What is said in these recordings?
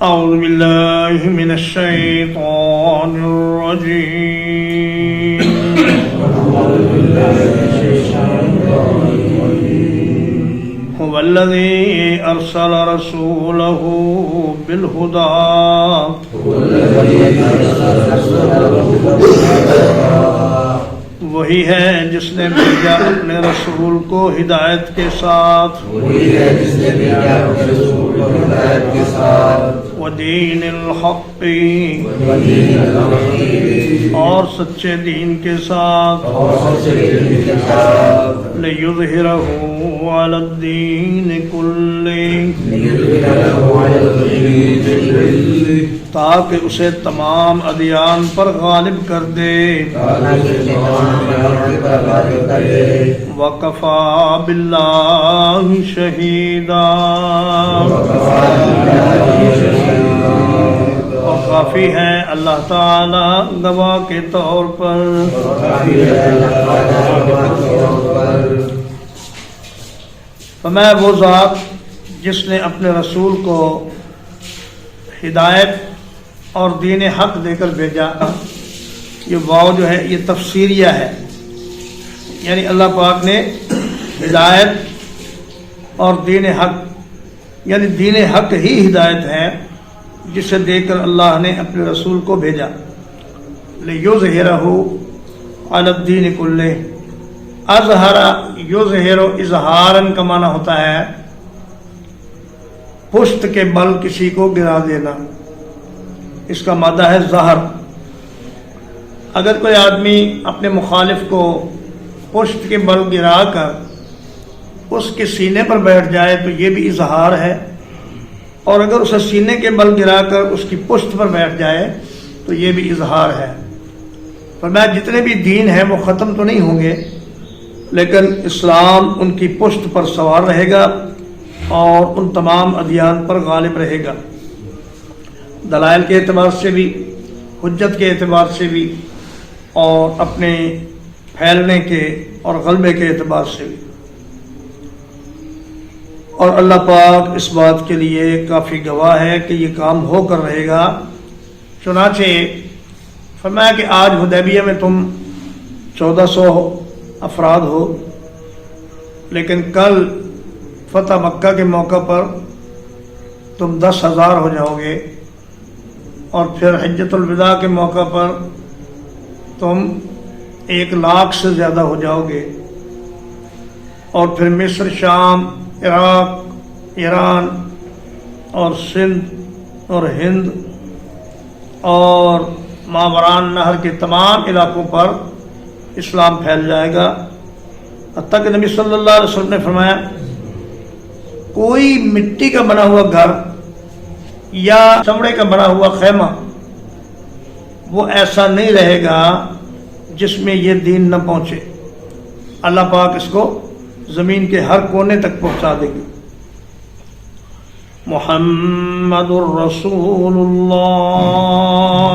أعوذ بالله من الشيطان الرجيم هو الذي أرسل رسوله بالهدى وہی ہے جس نے بھیجا اپنے رسول کو ہدایت کے ساتھ ودین الحق اور سچے دین کے ساتھ لیظہرہ علی الدین کلہ تاکہ اسے تمام ادیان پر غالب کر دے وَكَفَى بِاللَّهِ شَهِيدًا اور کافی ہے اللہ تعالی گواہ کے طور پر فرمایا وہ ذات جس نے اپنے رسول کو ہدایت اور دین حق دے کر بھیجا. یہ واو جو ہے یہ تفسیریہ ہے، یعنی اللہ پاک نے ہدایت اور دین حق، یعنی دین حق ہی ہدایت ہے جسے دے کر اللہ نے اپنے رسول کو بھیجا. لیظہرہ علی الدین کلہ. اظہر یظہر اظہارن کا معنی ہوتا ہے پشت کے بل کسی کو گرا دینا، اس کا مادہ ہے ظہر. اگر کوئی آدمی اپنے مخالف کو پشت کے بل گرا کر اس کے سینے پر بیٹھ جائے تو یہ بھی اظہار ہے، اور اگر اسے سینے کے بل گرا کر اس کی پشت پر بیٹھ جائے تو یہ بھی اظہار ہے. فرمایا جتنے بھی دین ہیں وہ ختم تو نہیں ہوں گے، لیکن اسلام ان کی پشت پر سوار رہے گا اور ان تمام ادیان پر غالب رہے گا. دلائل کے اعتبار سے بھی، حجت کے اعتبار سے بھی، اور اپنے پھیلنے کے اور غلبے کے اعتبار سے بھی. اور اللہ پاک اس بات کے لیے کافی گواہ ہے کہ یہ کام ہو کر رہے گا. چنانچہ فرمایا کہ آج حدیبیہ میں تم 1400 افراد ہو، لیکن کل فتح مکہ کے موقع پر تم 10,000 ہو جاؤ گے، اور پھر حجۃ الوداع کے موقع پر تم 1,00,000 سے زیادہ ہو جاؤ گے، اور پھر مصر، شام، عراق، ایران اور سندھ اور ہند اور ماوران نہر کے تمام علاقوں پر اسلام پھیل جائے گا. حتیٰ کہ نبی صلی اللہ علیہ وسلم نے فرمایا کوئی مٹی کا بنا ہوا گھر یا چمڑے کا بنا ہوا خیمہ وہ ایسا نہیں رہے گا جس میں یہ دین نہ پہنچے. اللہ پاک اس کو زمین کے ہر کونے تک پہنچا دیں گے. محمد الرسول اللہ،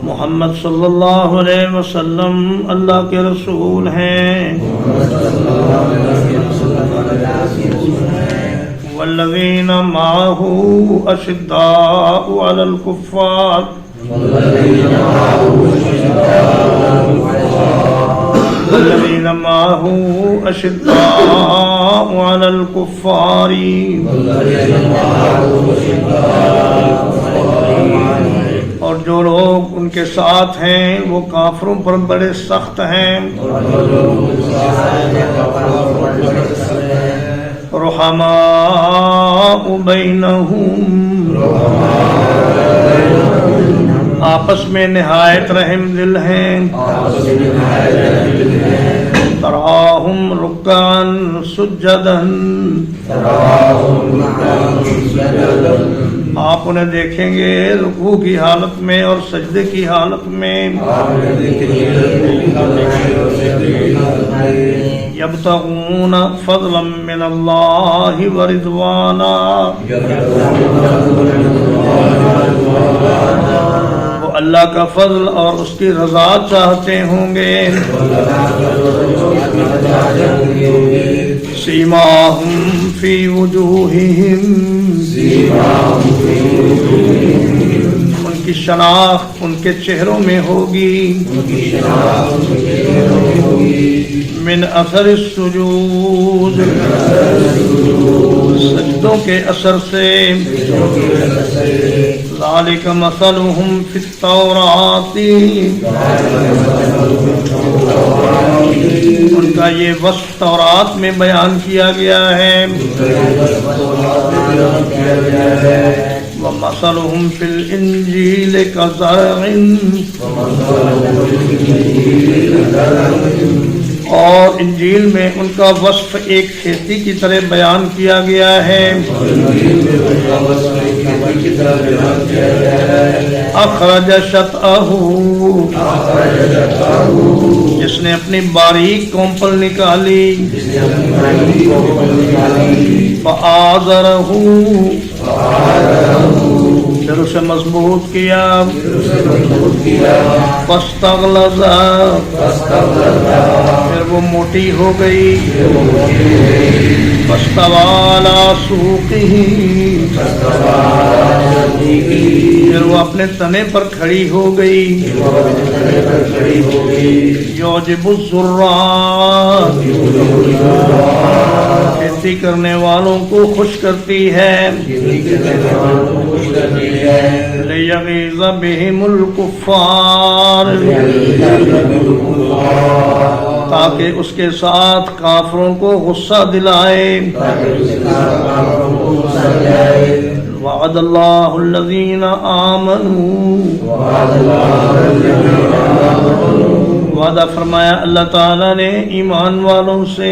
محمد صلی اللہ علیہ وسلم اللہ کے رسول ہیں. والذین معه اشداء علی الکفار والذین معه اشداء علی الکفار اور جو لوگ ان کے ساتھ ہیں وہ کافروں پر بڑے سخت ہیں. رحماء بینہم، آپس میں نہایت رحم دل ہیں. تراہم رکعا سجدا، آپ انہیں دیکھیں گے رکوع کی حالت میں اور سجدے کی حالت میں. یبتغون فضلا من اللہ ورضوانا، وہ اللہ کا فضل اور اس کی رضا چاہتے ہوں گے. سیماہم فی وجوہہم ان کی شناخت ان کے چہروں میں ہوگی من اثر السجود سجدوں کے اثر سے ذالک مثلہم فی التوراۃ ان کا یہ وصف تورات میں بیان کیا گیا ہے وَمَثَلُهُمْ فِي الْإِنْجِيلِ كَزَرْعٍ اور انجیل میں ان کا وصف ایک کھیتی کی طرح بیان کیا گیا ہے اخرج شطأہ جس نے اپنی باریک کومپل نکالی فآزرہ پھر اسے مضبوط کیا فاستغلظ پھر وہ موٹی ہو گئی فاستوى علی سوقہ پھر وہ اپنے تنے پر کھڑی ہو گئی یعجب الزراع کھیتی کرنے والوں کو خوش کرتی ہے لیغیظ بہم الکفار تاکہ اس کے ساتھ کافروں کو غصہ دلائے وعد اللہ الذین آمنوا وعدہ فرمایا اللہ تعالیٰ نے ایمان والوں سے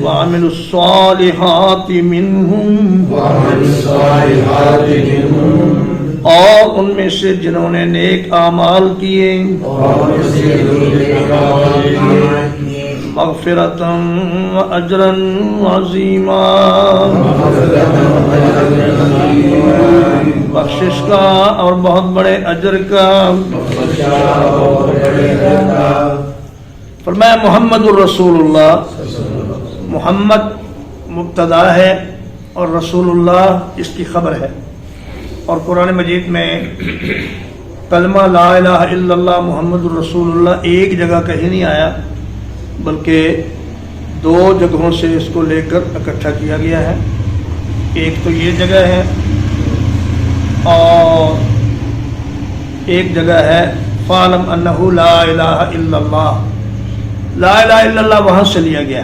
وعملوا الصالحات منہم اور ان میں سے جنہوں نے نیک اعمال کیے مغفرۃ واجرا عظیما بخشش کا اور بہت بڑے اجر کا فرمایا محمد الرسول اللہ محمد مبتدا ہے اور رسول اللہ اس کی خبر ہے اور قرآن مجید میں کلمہ لا الہ الا اللہ محمد الرسول اللہ ایک جگہ کہیں نہیں آیا بلکہ دو جگہوں سے اس کو لے کر اکٹھا کیا گیا ہے ایک تو یہ جگہ ہے اور ایک جگہ ہے فَاعْلَمْ أَنَّهُ لَا إِلَهَ إِلَّا اللَّهُ لا الہ الا اللہ وہاں سے لیا گیا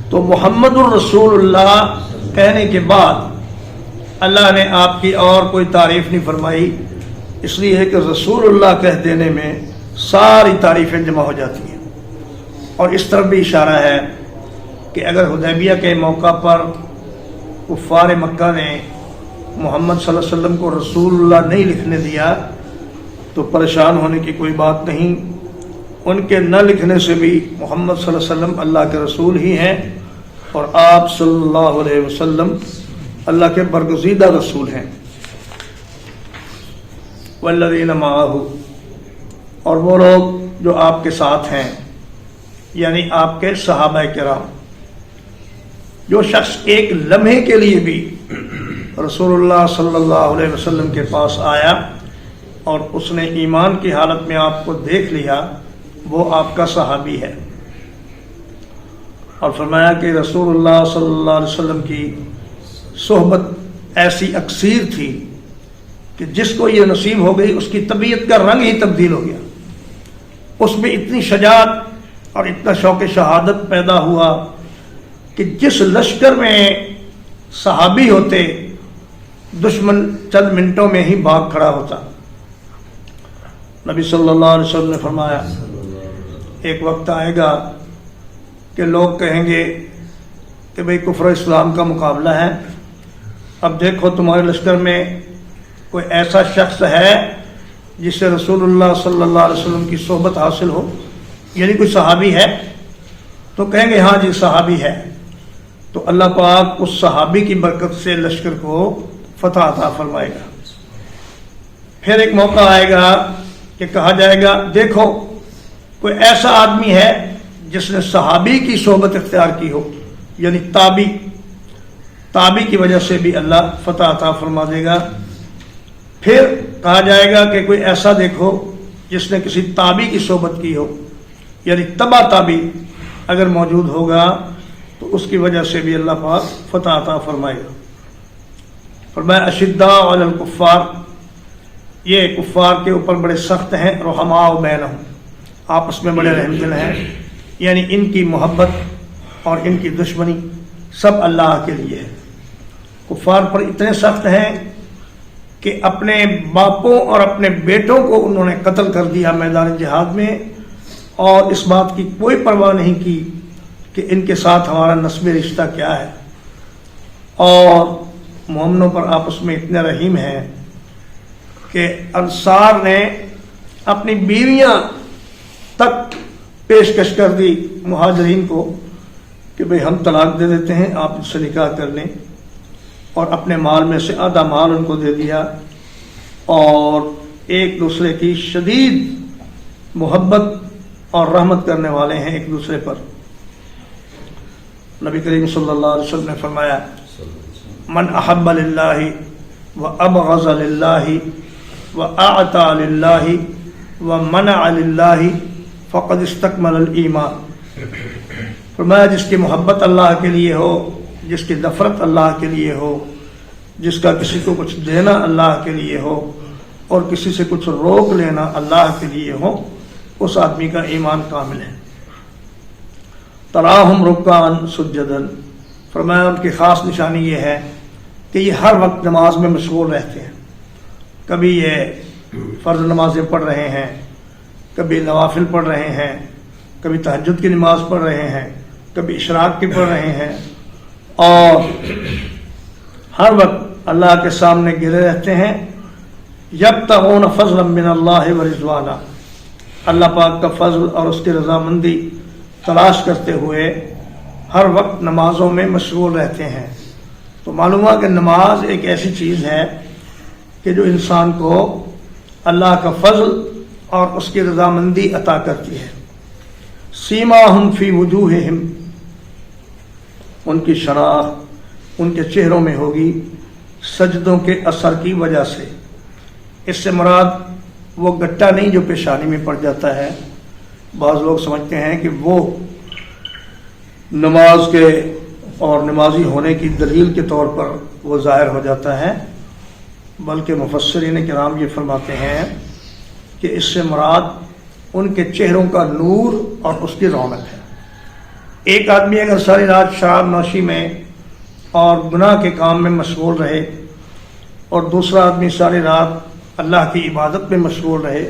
تو محمد الرسول اللہ کہنے کے بعد اللہ نے آپ کی اور کوئی تعریف نہیں فرمائی اس لیے ہے کہ رسول اللہ کہہ دینے میں ساری تعریفیں جمع ہو جاتی ہیں اور اس طرف بھی اشارہ ہے کہ اگر حدیبیہ کے موقع پر کفار مکہ نے محمد صلی اللہ علیہ وسلم کو رسول اللہ نہیں لکھنے دیا تو پریشان ہونے کی کوئی بات نہیں ان کے نہ لکھنے سے بھی محمد صلی اللہ علیہ وسلم اللہ کے رسول ہی ہیں اور آپ صلی اللہ علیہ وسلم اللہ کے برگزیدہ رسول ہیں والذین معہ اور وہ لوگ جو آپ کے ساتھ ہیں یعنی آپ کے صحابہ کرام جو شخص ایک لمحے کے لیے بھی رسول اللہ صلی اللہ علیہ وسلم کے پاس آیا اور اس نے ایمان کی حالت میں آپ کو دیکھ لیا وہ آپ کا صحابی ہے اور فرمایا کہ رسول اللہ صلی اللہ علیہ وسلم کی صحبت ایسی اکثیر تھی کہ جس کو یہ نصیب ہو گئی اس کی طبیعت کا رنگ ہی تبدیل ہو گیا اس میں اتنی شجاعت اور اتنا شوق شہادت پیدا ہوا کہ جس لشکر میں صحابی ہوتے دشمن چند منٹوں میں ہی بھاگ کھڑا ہوتا نبی صلی اللہ علیہ وسلم نے فرمایا ایک وقت آئے گا کہ لوگ کہیں گے کہ بھئی کفر اسلام کا مقابلہ ہے اب دیکھو تمہارے لشکر میں کوئی ایسا شخص ہے جس سے رسول اللہ صلی اللہ علیہ وسلم کی صحبت حاصل ہو یعنی کوئی صحابی ہے تو کہیں گے ہاں جی صحابی ہے تو اللہ پاک اس صحابی کی برکت سے لشکر کو فتح عطا فرمائے گا پھر ایک موقع آئے گا کہ کہا جائے گا دیکھو کوئی ایسا آدمی ہے جس نے صحابی کی صحبت اختیار کی ہو، یعنی تابی کی وجہ سے بھی اللہ فتح عطا فرما دے گا۔ پھر کہا جائے گا کہ کوئی ایسا دیکھو جس نے کسی تابی کی صحبت کی ہو، یعنی تابی اگر موجود ہوگا تو اس کی وجہ سے بھی اللہ پاک فتح عطا فرمائے گا۔ فرمایا اشداء علی الکفار، یہ کفار کے اوپر بڑے سخت ہیں، رحماء بینہم، آپس میں بڑے رحم دل ہیں، یعنی ان کی محبت اور ان کی دشمنی سب اللہ کے لیے ہے۔ کفار پر اتنے سخت ہیں کہ اپنے باپوں اور اپنے بیٹوں کو انہوں نے قتل کر دیا میدان جہاد میں، اور اس بات کی کوئی پرواہ نہیں کی کہ ان کے ساتھ ہمارا نسبی رشتہ کیا ہے، اور مومنوں پر آپس میں اتنے رحیم ہیں کہ انصار نے اپنی بیویاں تک پیشکش کر دی مہاجرین کو کہ بھئی ہم طلاق دے دیتے ہیں، آپ ان سے نکاح کر لیں، اور اپنے مال میں سے آدھا مال ان کو دے دیا، اور ایک دوسرے کی شدید محبت اور رحمت کرنے والے ہیں ایک دوسرے پر۔ نبی کریم صلی اللہ علیہ وسلم نے فرمایا من احب للہ وابغض للہ واعطى للہ ومنع للہ فقد استکمل الایمان۔ فرمایا جس کی محبت اللہ کے لیے ہو، جس کی نفرت اللہ کے لیے ہو، جس کا کسی کو کچھ دینا اللہ کے لیے ہو اور کسی سے کچھ روک لینا اللہ کے لیے ہو، اس آدمی کا ایمان کامل ہے۔ تراہم رکعان سجدن، فرمایا ان کی خاص نشانی یہ ہے کہ یہ ہر وقت نماز میں مشغول رہتے ہیں، کبھی یہ فرض نمازیں پڑھ رہے ہیں، کبھی نوافل پڑھ رہے ہیں، کبھی تہجد کی نماز پڑھ رہے ہیں، کبھی اشراق کی پڑھ رہے ہیں، اور ہر وقت اللہ کے سامنے گرے رہتے ہیں۔ یبتغون فضلا من اللہ ورضوانا، اللہ پاک کا فضل اور اس کی رضامندی تلاش کرتے ہوئے ہر وقت نمازوں میں مشغول رہتے ہیں۔ تو معلوم ہوا کہ نماز ایک ایسی چیز ہے کہ جو انسان کو اللہ کا فضل اور اس کی رضامندی عطا کرتی ہے۔ سیماہم فی وجوہہم، ان کی شناخت ان کے چہروں میں ہوگی سجدوں کے اثر کی وجہ سے۔ اس سے مراد وہ گٹا نہیں جو پیشانی میں پڑ جاتا ہے، بعض لوگ سمجھتے ہیں کہ وہ نماز کے اور نمازی ہونے کی دلیل کے طور پر وہ ظاہر ہو جاتا ہے، بلکہ مفسرین کرام یہ فرماتے ہیں کہ اس سے مراد ان کے چہروں کا نور اور اس کی رونق ہے۔ ایک آدمی اگر ساری رات شراب نوشی میں اور گناہ کے کام میں مشغول رہے، اور دوسرا آدمی ساری رات اللہ کی عبادت میں مشغول رہے،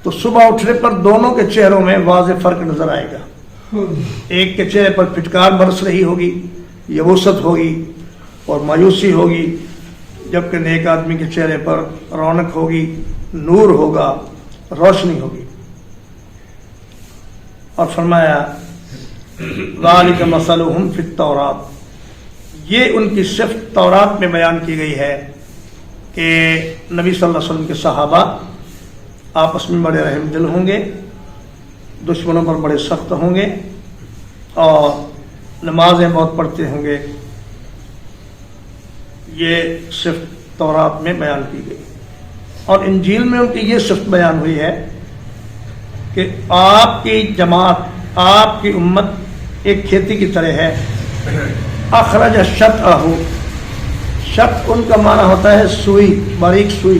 تو صبح اٹھنے پر دونوں کے چہروں میں واضح فرق نظر آئے گا۔ ایک کے چہرے پر پھٹکار برس رہی ہوگی، یبوست ہوگی اور مایوسی ہوگی، جبکہ نیک آدمی کے چہرے پر رونق ہوگی، نور ہوگا، روشنی ہوگی۔ اور فرمایا ذالک مثلہم فی التوراۃ، یہ ان کی صفت تورات میں بیان کی گئی ہے کہ نبی صلی اللہ علیہ وسلم کے صحابہ آپس میں بڑے رحم دل ہوں گے، دشمنوں پر بڑے سخت ہوں گے، اور نمازیں بہت پڑھتے ہوں گے۔ یہ صفت تورات میں بیان کی گئی، اور انجیل میں ان کی یہ صفت بیان ہوئی ہے کہ آپ کی جماعت، آپ کی امت ایک کھیتی کی طرح ہے۔ اخرج شطأہ، شط ان کا معنی ہوتا ہے سوئی، باریک سوئی،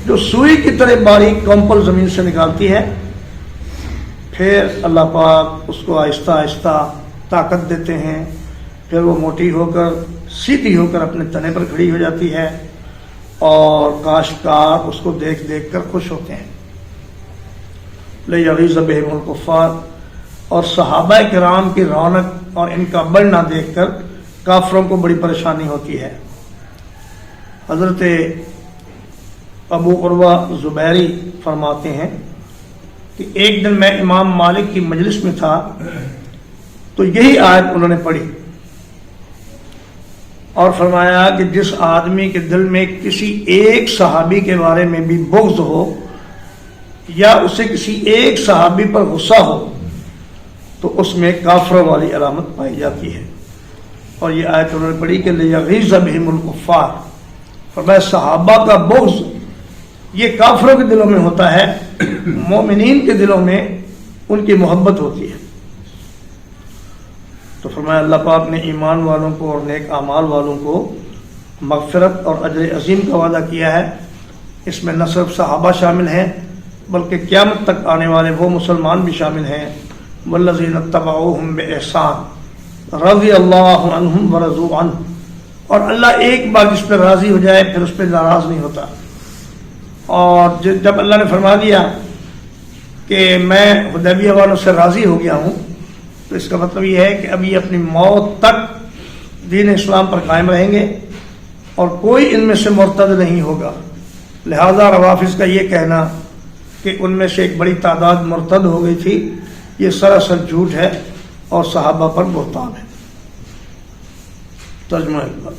جو سوئی کی طرح باریک کومپل زمین سے نکالتی ہے، پھر اللہ پاک اس کو آہستہ آہستہ طاقت دیتے ہیں، پھر وہ موٹی ہو کر سیدھی ہو کر اپنے تنے پر کھڑی ہو جاتی ہے، اور کاشتکار اس کو دیکھ دیکھ کر خوش ہوتے ہیں۔ لیغیظ بہم الکفار، اور صحابہ کرام کی رونق اور ان کا بڑھنا دیکھ کر کافروں کو بڑی پریشانی ہوتی ہے۔ حضرت ابو عروہ زبیری فرماتے ہیں کہ ایک دن میں امام مالک کی مجلس میں تھا تو یہی آیت انہوں نے پڑھی اور فرمایا کہ جس آدمی کے دل میں کسی ایک صحابی کے بارے میں بھی بغض ہو، یا اسے کسی ایک صحابی پر غصہ ہو تو اس میں کافروں والی علامت پائی جاتی ہے. اور یہ آیت انہوں نے پڑھی کہ لیغیظ بہم الکفار، فرمایا صحابہ کا بغض یہ کافروں کے دلوں میں ہوتا ہے، مومنین کے دلوں میں ان کی محبت ہوتی ہے. تو فرمایا اللہ پاک نے ایمان والوں کو اور نیک اعمال والوں کو مغفرت اور اجر عظیم کا وعدہ کیا ہے. اس میں نہ صرف صحابہ شامل ہیں بلکہ قیامت تک آنے والے وہ مسلمان بھی شامل ہیں. والذین اتبعوہم بإحسان رضی اللہ عنہم ورضوا عنہ، اور اللہ ایک بار جس پہ راضی ہو جائے پھر اس پہ ناراض نہیں ہوتا. اور جب اللہ نے فرما دیا کہ میں حدیبیہ والوں سے راضی ہو گیا ہوں تو اس کا مطلب یہ ہے کہ اب یہ اپنی موت تک دین اسلام پر قائم رہیں گے اور کوئی ان میں سے مرتد نہیں ہوگا. لہذا روافض کا یہ کہنا کہ ان میں سے ایک بڑی تعداد مرتد ہو گئی تھی یہ سراسر جھوٹ ہے اور صحابہ پر بہتان ہے. ترجمہ اقبال.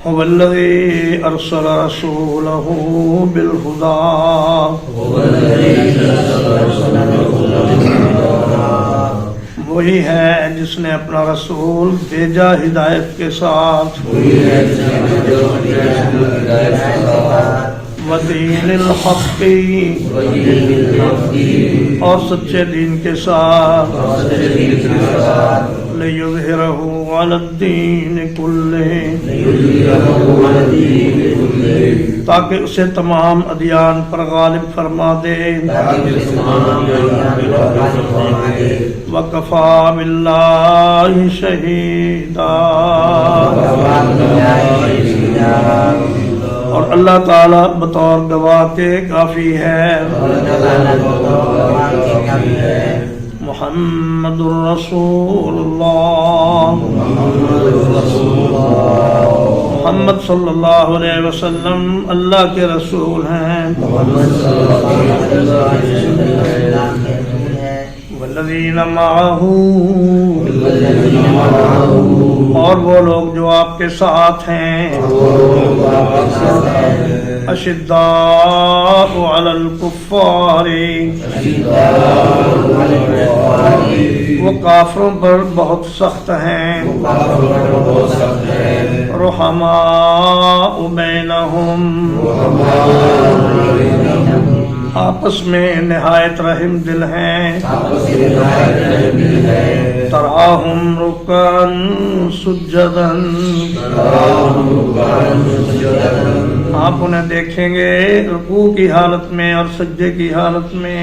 هو الذي أرسل رسوله بالهدى وہی ہے جس نے اپنا رسول بھیجا ہدایت کے ساتھ، ودین الحق اور سچے دین کے ساتھ، لیظہرہ علی الدین کلہ تاکہ اسے تمام ادیان پر غالب فرما دے. وکفی باللہ شہیدا، اور اللہ تعالیٰ بطور گواہ کے کافی ہے. محمد الرسول اللہ، محمد صلی اللہ علیہ وسلم اللہ کے رسول ہیں. والذین معہ، اور وہ لوگ جو آپ کے ساتھ ہیں. اشداء علی الکفار، وہ کافروں پر بہت سخت ہیں. رحماء بینہم، آپس میں نہایت رحم دل ہیں. تراہم رکعا سجدا، آپ انہیں دیکھیں گے رکوع کی حالت میں اور سجدے کی حالت میں.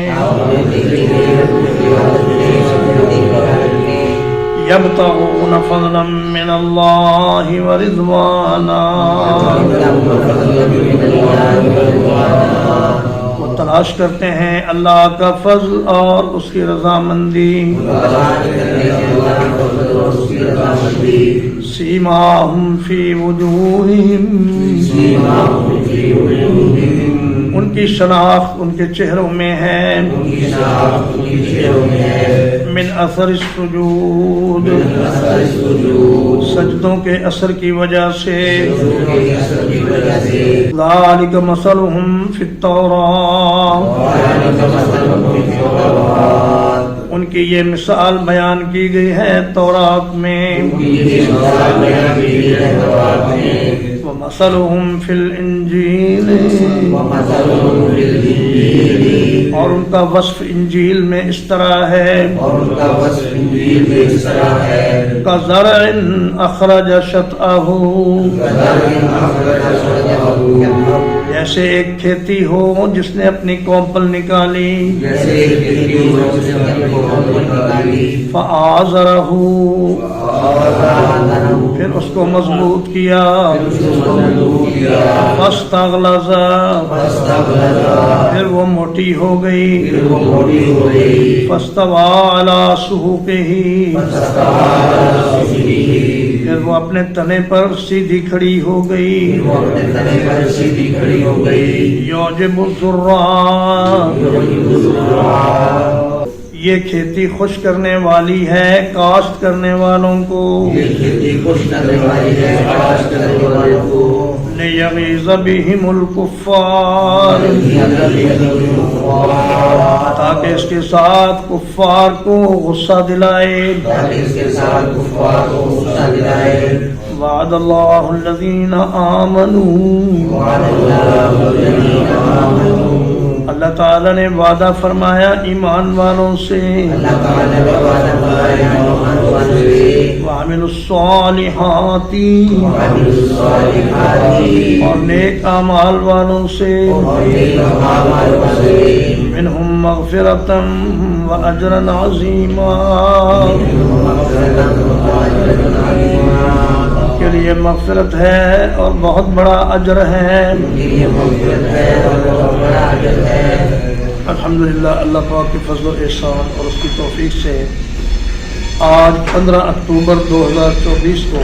یبتغون فضلا من اللہ ورضوانا، وہ تلاش کرتے ہیں اللہ کا فضل اور اس کی رضامندی. سیماہم فی وجوہہم، ان کی شناخت ان کے چہروں میں ہے. من اثر السجود، سجدوں کے اثر کی وجہ سے. ذالک مثلہم فی التوراۃ، ان کی یہ مثال بیان کی گئی ہے تورات میں. ومثلہم فی الانجیل، اور ان کا وصف انجیل میں اس طرح ہے. کزرع اخرج شطأہ، جیسے ایک کھیتی ہو جس نے اپنی کومپل نکالی. فآزرہ، پھر اس کو مضبوط کیا. فاستغلظ، پھر وہ موٹی ہو گئی. فاستوى علی سوقہ، پھر وہ اپنے تنے پر سیدھی کھڑی ہو گئی. یعجب الزراع، یہ کھیتی خوش کرنے والی ہے کاشت کرنے والوں کو. ليغيظ بهم الكفار تاکہ اس کے ساتھ کفار کو غصہ دلائے وعد اللہ الذین آمنوا اللہ تعالیٰ نے وعدہ فرمایا ایمان والوں سے وعملوا الصالحات اور نیک اعمال والوں سے منہم مغفرۃ واجرا عظیما کے لیے مغفرت ہے اور بہت بڑا اجر ہے الحمدللہ اللہ پاک کے فضل و احسان اور اس کی توفیق سے آج 15 اکتوبر 2024 کو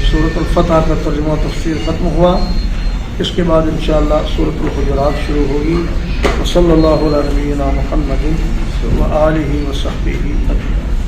سورۃ الفتح کا ترجمہ و تفسیر ختم ہوا اس کے بعد انشاءاللہ سورۃ الحجرات شروع ہوگی وصلی اللہ علی نبینا محمد وآلہ وصحبہ اجمعین